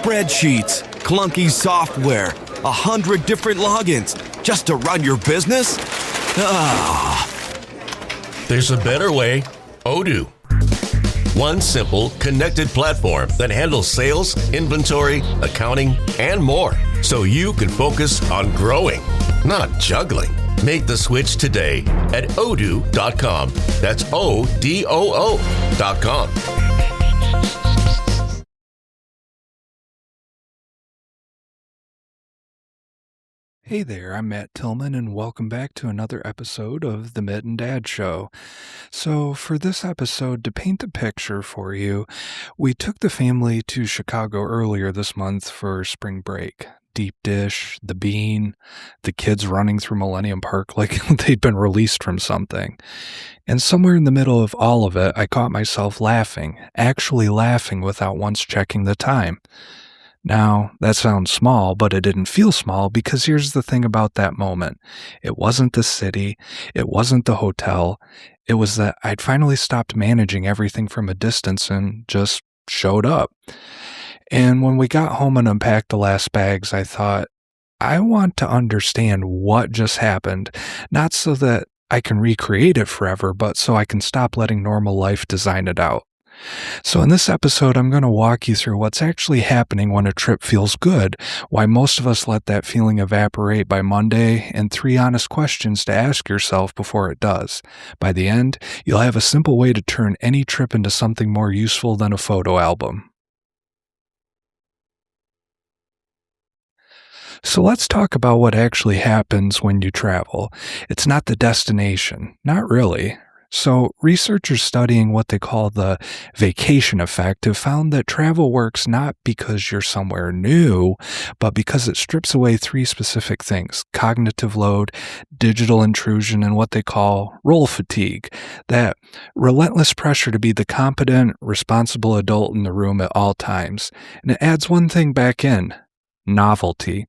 Spreadsheets, clunky software, 100 different logins just to run your business? Ah. There's a better way. Odoo. One simple, connected platform that handles sales, inventory, accounting, and more, so you can focus on growing, not juggling. Make the switch today at odoo.com. That's ODOO.com. Hey there, I'm Matt Tillman, and welcome back to another episode of The Mitt and Dad Show. So for this episode, to paint the picture for you, we took the family to Chicago earlier this month for spring break. Deep dish, the bean, the kids running through Millennium Park like they'd been released from something. And somewhere in the middle of all of it, I caught myself laughing, actually laughing without once checking the time. Now, that sounds small, but it didn't feel small because here's the thing about that moment. It wasn't the city. It wasn't the hotel. It was that I'd finally stopped managing everything from a distance and just showed up. And when we got home and unpacked the last bags, I thought, I want to understand what just happened, not so that I can recreate it forever, but so I can stop letting normal life design it out. So in this episode, I'm going to walk you through what's actually happening when a trip feels good, why most of us let that feeling evaporate by Monday, and 3 honest questions to ask yourself before it does. By the end, you'll have a simple way to turn any trip into something more useful than a photo album. So let's talk about what actually happens when you travel. It's not the destination, not really. So researchers studying what they call the vacation effect have found that travel works not because you're somewhere new, but because it strips away 3 specific things: cognitive load, digital intrusion, and what they call role fatigue, that relentless pressure to be the competent, responsible adult in the room at all times. And it adds one thing back in: novelty.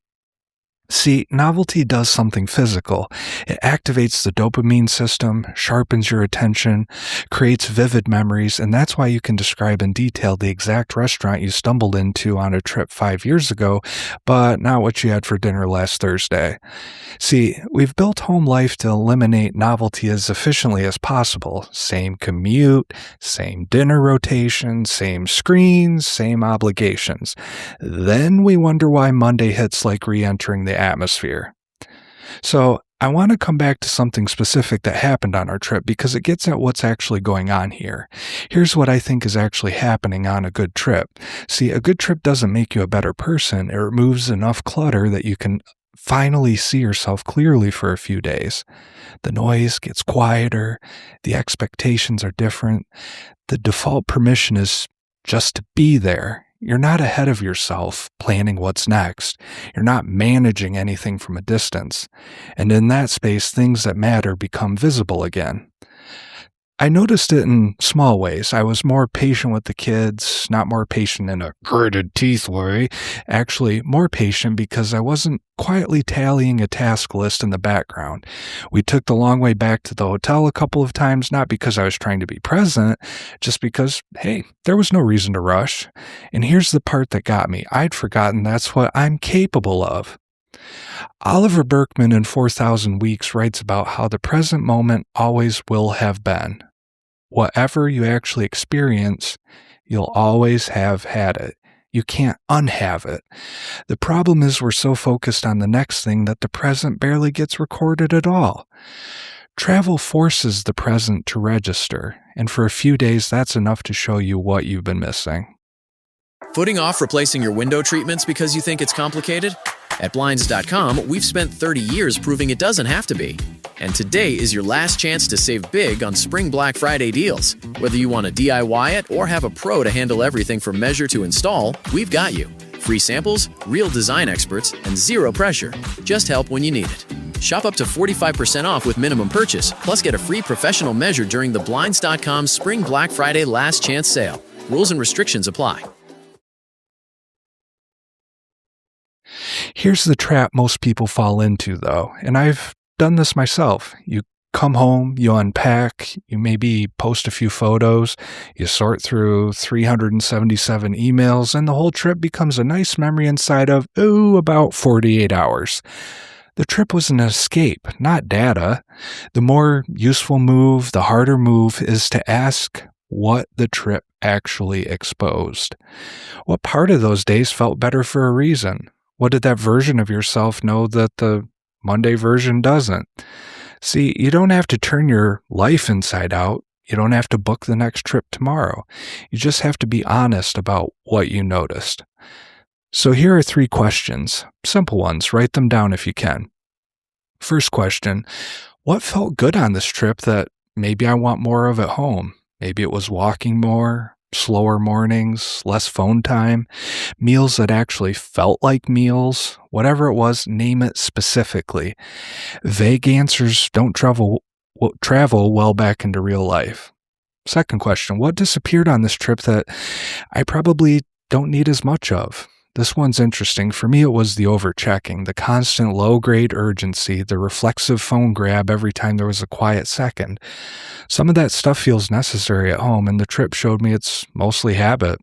See, novelty does something physical. It activates the dopamine system, sharpens your attention, creates vivid memories, and that's why you can describe in detail the exact restaurant you stumbled into on a trip 5 years ago, but not what you had for dinner last Thursday. See, we've built home life to eliminate novelty as efficiently as possible. Same commute, same dinner rotation, same screens, same obligations. Then we wonder why Monday hits like re-entering the atmosphere. So I want to come back to something specific that happened on our trip because it gets at what's actually going on here. Here's what I think is actually happening on a good trip. See, a good trip doesn't make you a better person. It removes enough clutter that you can finally see yourself clearly for a few days. The noise gets quieter. The expectations are different. The default permission is just to be there. You're not ahead of yourself, planning what's next. You're not managing anything from a distance. And in that space, things that matter become visible again. I noticed it in small ways. I was more patient with the kids, not more patient in a gritted teeth way, actually more patient because I wasn't quietly tallying a task list in the background. We took the long way back to the hotel a couple of times, not because I was trying to be present, just because, hey, there was no reason to rush. And here's the part that got me. I'd forgotten that's what I'm capable of. Oliver Burkeman in 4,000 Weeks writes about how the present moment always will have been. Whatever you actually experience, you'll always have had it. You can't unhave it. The problem is we're so focused on the next thing that the present barely gets recorded at all. Travel forces the present to register, and for a few days that's enough to show you what you've been missing. Putting off replacing your window treatments because you think it's complicated? At Blinds.com, we've spent 30 years proving it doesn't have to be. And today is your last chance to save big on Spring Black Friday deals. Whether you want to DIY it or have a pro to handle everything from measure to install, we've got you. Free samples, real design experts, and zero pressure. Just help when you need it. Shop up to 45% off with minimum purchase, plus get a free professional measure during the Blinds.com Spring Black Friday Last Chance Sale. Rules and restrictions apply. Here's the trap most people fall into, though, and I've done this myself. You come home, you unpack, you maybe post a few photos, you sort through 377 emails, and the whole trip becomes a nice memory inside of, about 48 hours. The trip was an escape, not data. The more useful move, the harder move is to ask what the trip actually exposed. What part of those days felt better for a reason? What did that version of yourself know that the Monday version doesn't? See, you don't have to turn your life inside out. You don't have to book the next trip tomorrow. You just have to be honest about what you noticed. So here are 3 questions, simple ones. Write them down if you can. First question, what felt good on this trip that maybe I want more of at home? Maybe it was walking more, slower mornings, less phone time, meals that actually felt like meals. Whatever it was, name it specifically. Vague answers don't travel well back into real life. Second question, what disappeared on this trip that I probably don't need as much of? This one's interesting. For me, it was the over-checking, the constant low-grade urgency, the reflexive phone grab every time there was a quiet second. Some of that stuff feels necessary at home, and the trip showed me it's mostly habit.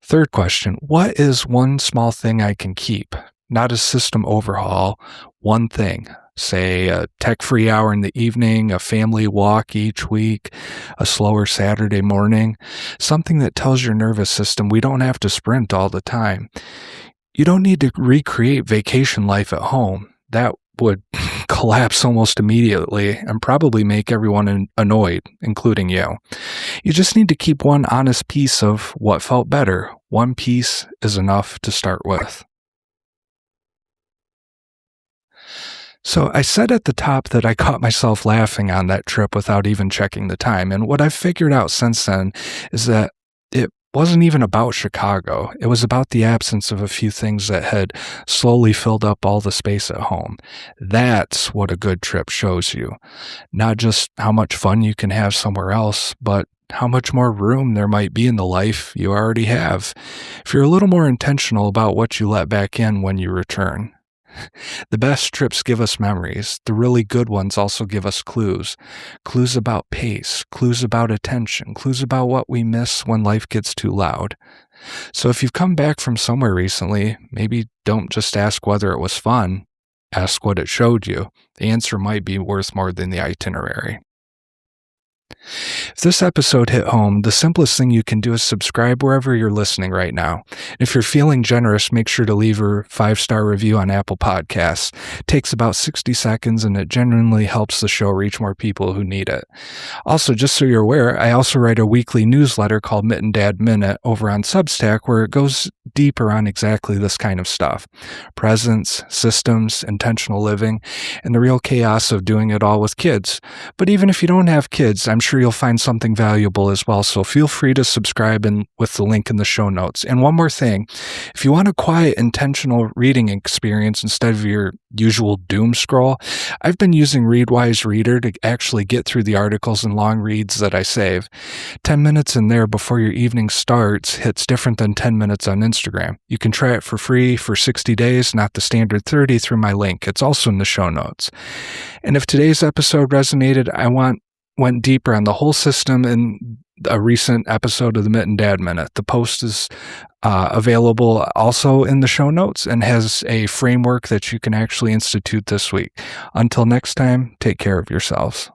Third question, what is one small thing I can keep? Not a system overhaul, one thing. Say a tech-free hour in the evening, a family walk each week, a slower Saturday morning, something that tells your nervous system we don't have to sprint all the time. You don't need to recreate vacation life at home. That would collapse almost immediately and probably make everyone annoyed, including you. You just need to keep one honest piece of what felt better. One piece is enough to start with. So I said at the top that I caught myself laughing on that trip without even checking the time. And what I've figured out since then is that it wasn't even about Chicago. It was about the absence of a few things that had slowly filled up all the space at home. That's what a good trip shows you. Not just how much fun you can have somewhere else, but how much more room there might be in the life you already have, if you're a little more intentional about what you let back in when you return. The best trips give us memories. The really good ones also give us clues. Clues about pace, clues about attention, clues about what we miss when life gets too loud. So if you've come back from somewhere recently, maybe don't just ask whether it was fun. Ask what it showed you. The answer might be worth more than the itinerary. If this episode hit home, the simplest thing you can do is subscribe wherever you're listening right now. If you're feeling generous, make sure to leave a 5-star review on Apple Podcasts. It takes about 60 seconds, and it genuinely helps the show reach more people who need it. Also, just so you're aware, I also write a weekly newsletter called Mitten Dad Minute over on Substack, where it goes deeper on exactly this kind of stuff. Presence, systems, intentional living, and the real chaos of doing it all with kids. But even if you don't have kids, I'm sure you'll find something valuable as well, so feel free to subscribe with the link in the show notes. And one more thing, if you want a quiet, intentional reading experience instead of your usual doom scroll, I've been using Readwise Reader to actually get through the articles and long reads that I save. 10 minutes in there before your evening starts hits different than 10 minutes on Instagram. You can try it for free for 60 days, not the standard 30, through my link. It's also in the show notes. And if today's episode resonated, I went deeper on the whole system in a recent episode of the Mitten Dad Minute. The post is available also in the show notes and has a framework that you can actually institute this week. Until next time, take care of yourselves.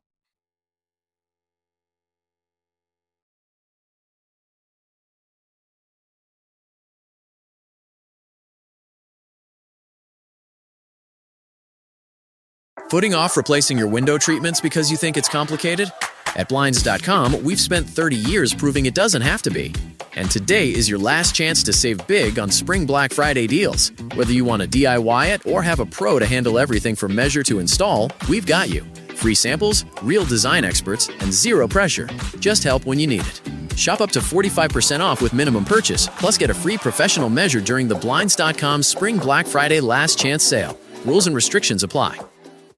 Putting off replacing your window treatments because you think it's complicated? At Blinds.com, we've spent 30 years proving it doesn't have to be. And today is your last chance to save big on Spring Black Friday deals. Whether you want to DIY it or have a pro to handle everything from measure to install, we've got you. Free samples, real design experts, and zero pressure. Just help when you need it. Shop up to 45% off with minimum purchase, plus get a free professional measure during the Blinds.com Spring Black Friday Last Chance sale. Rules and restrictions apply.